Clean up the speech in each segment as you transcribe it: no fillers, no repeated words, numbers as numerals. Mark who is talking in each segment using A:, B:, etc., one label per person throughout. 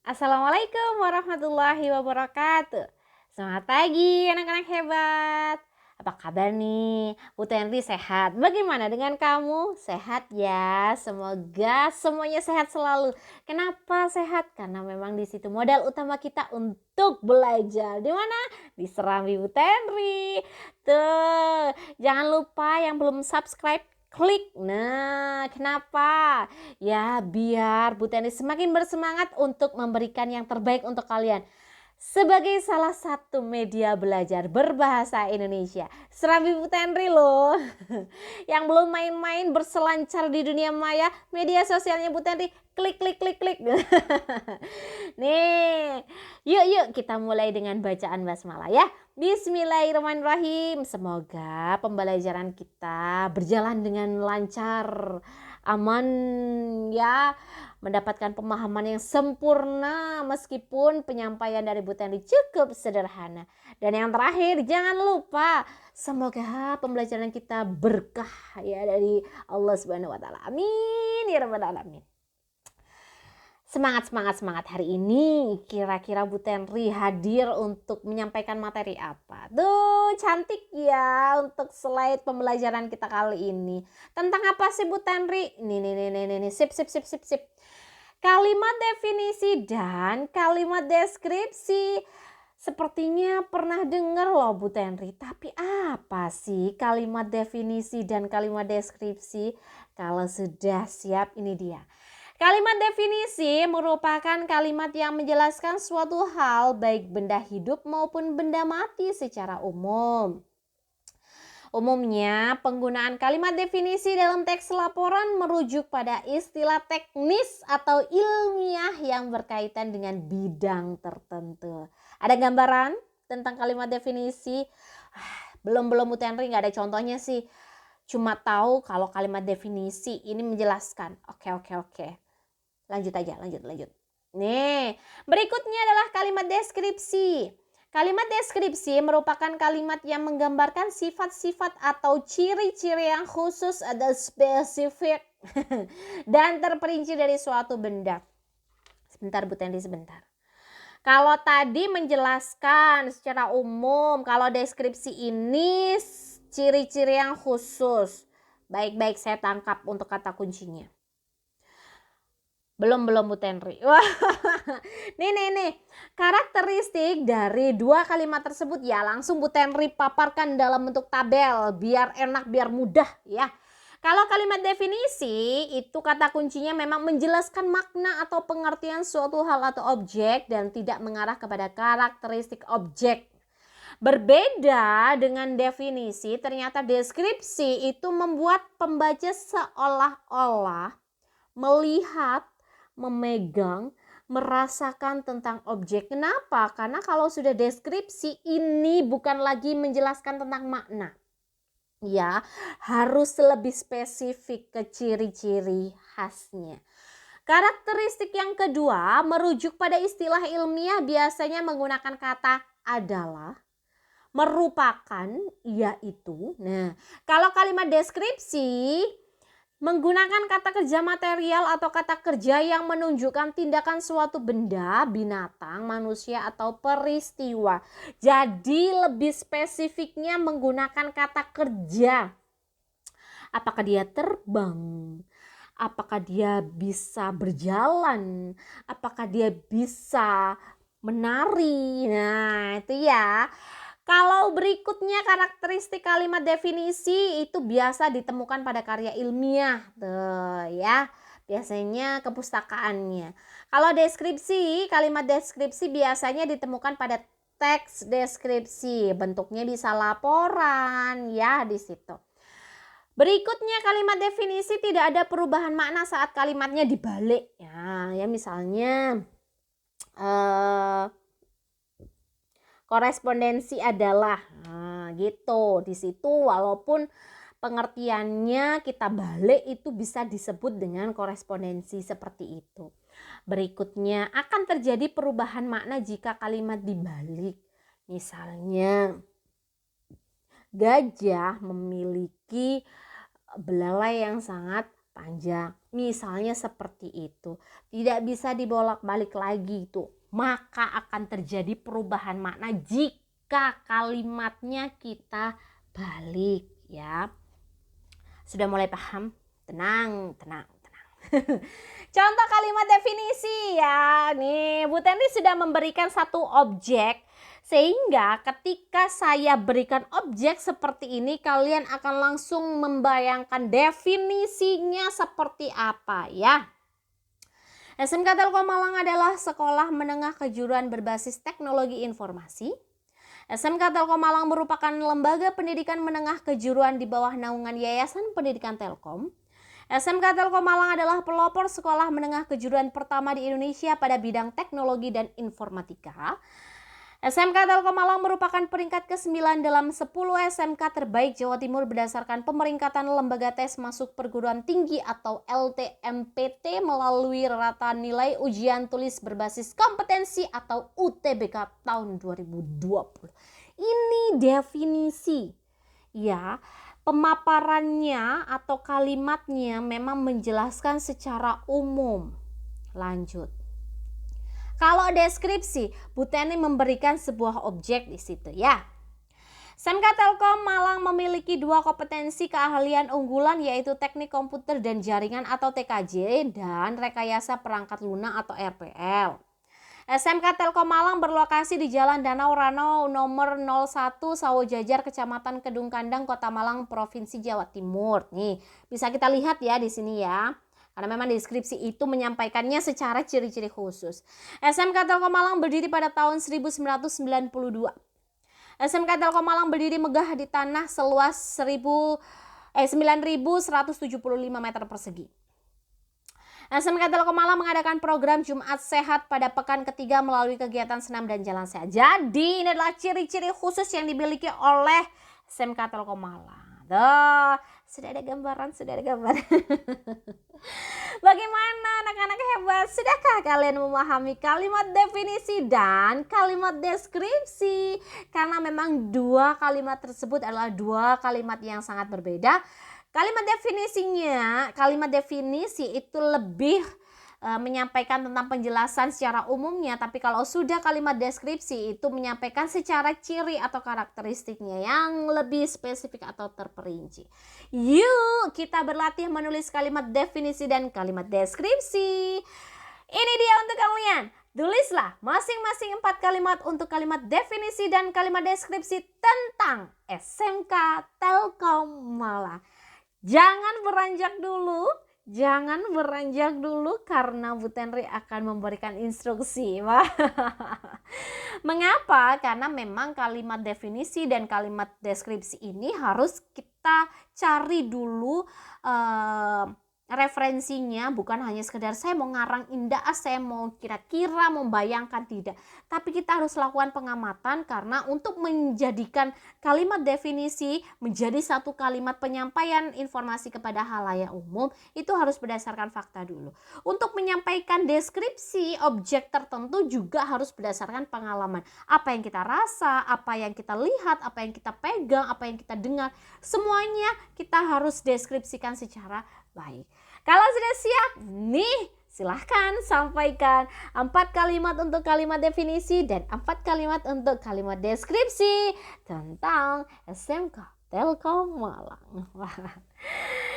A: Assalamualaikum warahmatullahi wabarakatuh. Semangat pagi anak-anak hebat. Apa kabar nih? Bu Tenri sehat. Bagaimana dengan kamu? Sehat ya. Semoga semuanya sehat selalu. Kenapa sehat? Karena memang di situ modal utama kita untuk belajar. Di mana? Di Serambi Bu Tenri. Tuh, jangan lupa yang belum subscribe klik. Nah, kenapa? Ya, biar Bu Tenri semakin bersemangat untuk memberikan yang terbaik untuk kalian. Sebagai salah satu media belajar berbahasa Indonesia, Serambi Bu Tenri loh. Yang belum main-main berselancar di dunia maya, media sosialnya Bu Tenri, klik. Nih, yuk kita mulai dengan bacaan basmalah ya. Bismillahirrahmanirrahim. Semoga pembelajaran kita berjalan dengan lancar, aman ya, mendapatkan pemahaman yang sempurna meskipun penyampaian dari Bu Tenri cukup sederhana. Dan yang terakhir, jangan lupa semoga pembelajaran kita berkah ya dari Allah Subhanahu wa taala. Amin ya rabbal alamin. Semangat hari ini. Kira-kira Bu Tenri hadir untuk menyampaikan materi apa? Tuh, cantik ya untuk slide pembelajaran kita kali ini. Tentang apa sih Bu Tenri? Nih. Sip. Kalimat definisi dan kalimat deskripsi. Sepertinya pernah dengar loh Bu Tenri. Tapi apa sih kalimat definisi dan kalimat deskripsi? Kalau sudah siap, ini dia. Kalimat definisi merupakan kalimat yang menjelaskan suatu hal, baik benda hidup maupun benda mati secara umum. Umumnya, penggunaan kalimat definisi dalam teks laporan merujuk pada istilah teknis atau ilmiah yang berkaitan dengan bidang tertentu. Ada gambaran tentang kalimat definisi? Belum Bu Tenri, nggak ada contohnya sih. Cuma tahu kalau kalimat definisi ini menjelaskan. Oke. Lanjut. Nih, berikutnya adalah kalimat deskripsi. Kalimat deskripsi merupakan kalimat yang menggambarkan sifat-sifat atau ciri-ciri yang khusus atau spesifik dan terperinci dari suatu benda. Sebentar Bu Tenri, sebentar. Kalau tadi menjelaskan secara umum, kalau deskripsi ini ciri-ciri yang khusus. Baik, saya tangkap untuk kata kuncinya. Belum Bu Tenri. Wah. Nih. Karakteristik dari dua kalimat tersebut ya langsung Bu Tenri paparkan dalam bentuk tabel biar enak, biar mudah ya. Kalau kalimat definisi itu kata kuncinya memang menjelaskan makna atau pengertian suatu hal atau objek dan tidak mengarah kepada karakteristik objek. Berbeda dengan definisi, ternyata deskripsi itu membuat pembaca seolah-olah melihat, memegang, merasakan tentang objek. Kenapa? Karena kalau sudah deskripsi ini bukan lagi menjelaskan tentang makna. Ya, harus lebih spesifik ke ciri-ciri khasnya. Karakteristik yang kedua merujuk pada istilah ilmiah, biasanya menggunakan kata adalah, merupakan, yaitu. Nah, kalau kalimat deskripsi menggunakan kata kerja material atau kata kerja yang menunjukkan tindakan suatu benda, binatang, manusia, atau peristiwa. Jadi lebih spesifiknya menggunakan kata kerja. Apakah dia terbang? Apakah dia bisa berjalan? Apakah dia bisa menari? Nah, itu ya. Kalau berikutnya karakteristik kalimat definisi itu biasa ditemukan pada karya ilmiah tuh ya. Biasanya kepustakaannya. Kalau deskripsi, kalimat deskripsi biasanya ditemukan pada teks deskripsi. Bentuknya bisa laporan ya di situ. Berikutnya kalimat definisi tidak ada perubahan makna saat kalimatnya dibalik. Ya misalnya korespondensi adalah, gitu. Di situ walaupun pengertiannya kita balik itu bisa disebut dengan korespondensi seperti itu. Berikutnya akan terjadi perubahan makna jika kalimat dibalik. Misalnya gajah memiliki belalai yang sangat panjang. Misalnya seperti itu. Tidak bisa dibolak-balik lagi itu. Maka akan terjadi perubahan makna jika kalimatnya kita balik ya. Sudah mulai paham? Tenang. Contoh kalimat definisi ya. Nih, Bu Tenri sudah memberikan satu objek. Sehingga ketika saya berikan objek seperti ini, kalian akan langsung membayangkan definisinya seperti apa ya. SMK Telkom Malang adalah sekolah menengah kejuruan berbasis teknologi informasi. SMK Telkom Malang merupakan lembaga pendidikan menengah kejuruan di bawah naungan Yayasan Pendidikan Telkom. SMK Telkom Malang adalah pelopor sekolah menengah kejuruan pertama di Indonesia pada bidang teknologi dan informatika. SMK Telkom Malang merupakan peringkat ke-9 dalam 10 SMK terbaik Jawa Timur berdasarkan pemeringkatan Lembaga Tes Masuk Perguruan Tinggi atau LTMPT melalui rata nilai ujian tulis berbasis kompetensi atau UTBK tahun 2020. Ini definisi ya. Pemaparannya atau kalimatnya memang menjelaskan secara umum. Lanjut. Kalau deskripsi, Bu Teni memberikan sebuah objek di situ ya. SMK Telkom Malang memiliki 2 kompetensi keahlian unggulan yaitu teknik komputer dan jaringan atau TKJ dan rekayasa perangkat lunak atau RPL. SMK Telkom Malang berlokasi di Jalan Danau Rano nomor 01 Sawo Jajar, Kecamatan Kedung Kandang, Kota Malang, Provinsi Jawa Timur. Nih, bisa kita lihat ya di sini ya. Karena memang deskripsi itu menyampaikannya secara ciri-ciri khusus. SMK Telkom Malang berdiri pada tahun 1992. SMK Telkom Malang berdiri megah di tanah seluas 9.175 meter persegi. SMK Telkom Malang mengadakan program Jumat Sehat pada pekan ketiga melalui kegiatan senam dan jalan sehat. Jadi ini adalah ciri-ciri khusus yang dimiliki oleh SMK Telkom Malang. Sudah ada gambaran. Bagaimana anak-anak hebat? Sudahkah kalian memahami kalimat definisi dan kalimat deskripsi? Karena memang 2 kalimat tersebut adalah 2 kalimat yang sangat berbeda. Kalimat definisi itu lebih menyampaikan tentang penjelasan secara umumnya, tapi kalau sudah kalimat deskripsi itu menyampaikan secara ciri atau karakteristiknya yang lebih spesifik atau terperinci. Yuk kita berlatih menulis kalimat definisi dan kalimat deskripsi. Ini dia untuk kalian. Tulislah masing-masing 4 kalimat untuk kalimat definisi dan kalimat deskripsi tentang SMK Telkom Malang. Jangan beranjak dulu karena Bu Tenri akan memberikan instruksi. Mengapa? Karena memang kalimat definisi dan kalimat deskripsi ini harus kita cari dulu referensinya, bukan hanya sekedar saya mau ngarang indah, saya mau kira-kira membayangkan, tidak. Tapi kita harus lakukan pengamatan karena untuk menjadikan kalimat definisi menjadi satu kalimat penyampaian informasi kepada halayak umum itu harus berdasarkan fakta dulu. Untuk menyampaikan deskripsi objek tertentu juga harus berdasarkan pengalaman. Apa yang kita rasa, apa yang kita lihat, apa yang kita pegang, apa yang kita dengar, semuanya kita harus deskripsikan secara baik. Kalau sudah siap, nih silahkan sampaikan 4 kalimat untuk kalimat definisi dan 4 kalimat untuk kalimat deskripsi tentang SMK Telkom Malang.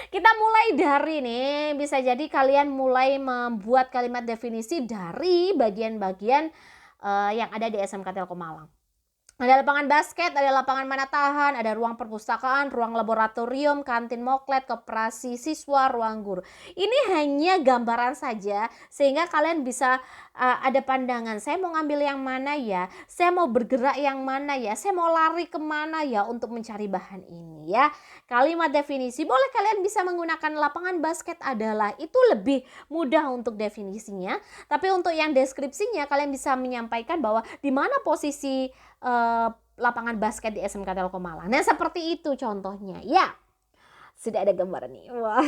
A: Kita mulai dari nih, bisa jadi kalian mulai membuat kalimat definisi dari bagian-bagian yang ada di SMK Telkom Malang. Ada lapangan basket, ada lapangan manatahan, ada ruang perpustakaan, ruang laboratorium, kantin moklet, koperasi siswa, ruang guru. Ini hanya gambaran saja sehingga kalian bisa ada pandangan. Saya mau ngambil yang mana ya? Saya mau bergerak yang mana ya? Saya mau lari kemana ya untuk mencari bahan ini ya? Kalimat definisi boleh kalian bisa menggunakan lapangan basket adalah itu lebih mudah untuk definisinya. Tapi untuk yang deskripsinya kalian bisa menyampaikan bahwa di mana posisi lapangan basket di SMK Telkom Malang. Nah seperti itu contohnya ya. Sudah ada gambaran nih. Wah,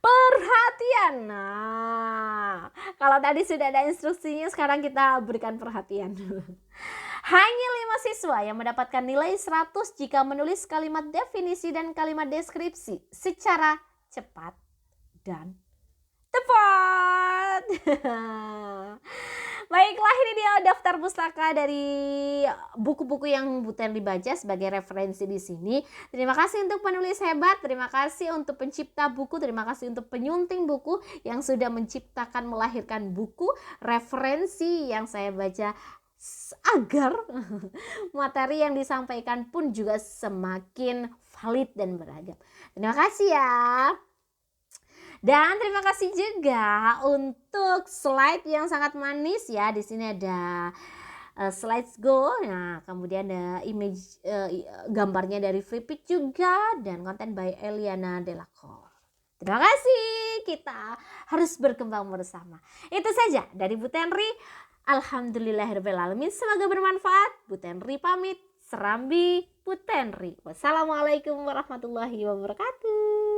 A: perhatian. Nah, kalau tadi sudah ada instruksinya, sekarang kita berikan perhatian. Hanya 5 siswa yang mendapatkan nilai 100 jika menulis kalimat definisi dan kalimat deskripsi secara cepat dan Tepat. Baiklah, ini dia daftar pustaka dari buku-buku yang Bu Tenri baca sebagai referensi di sini. Terima kasih untuk penulis hebat, terima kasih untuk pencipta buku, terima kasih untuk penyunting buku yang sudah menciptakan, melahirkan buku referensi yang saya baca agar materi yang disampaikan pun juga semakin valid dan beragam. Terima kasih ya. Dan terima kasih juga untuk slide yang sangat manis ya. Di sini ada slides go. Nah, kemudian ada image gambarnya dari Flipit juga dan konten by Eliana Delacroix. Terima kasih. Kita harus berkembang bersama. Itu saja dari Bu Tenri. Alhamdulillahirrahmanirrahim. Semoga bermanfaat. Bu Tenri pamit. Serambi Bu Tenri. Wassalamualaikum warahmatullahi wabarakatuh.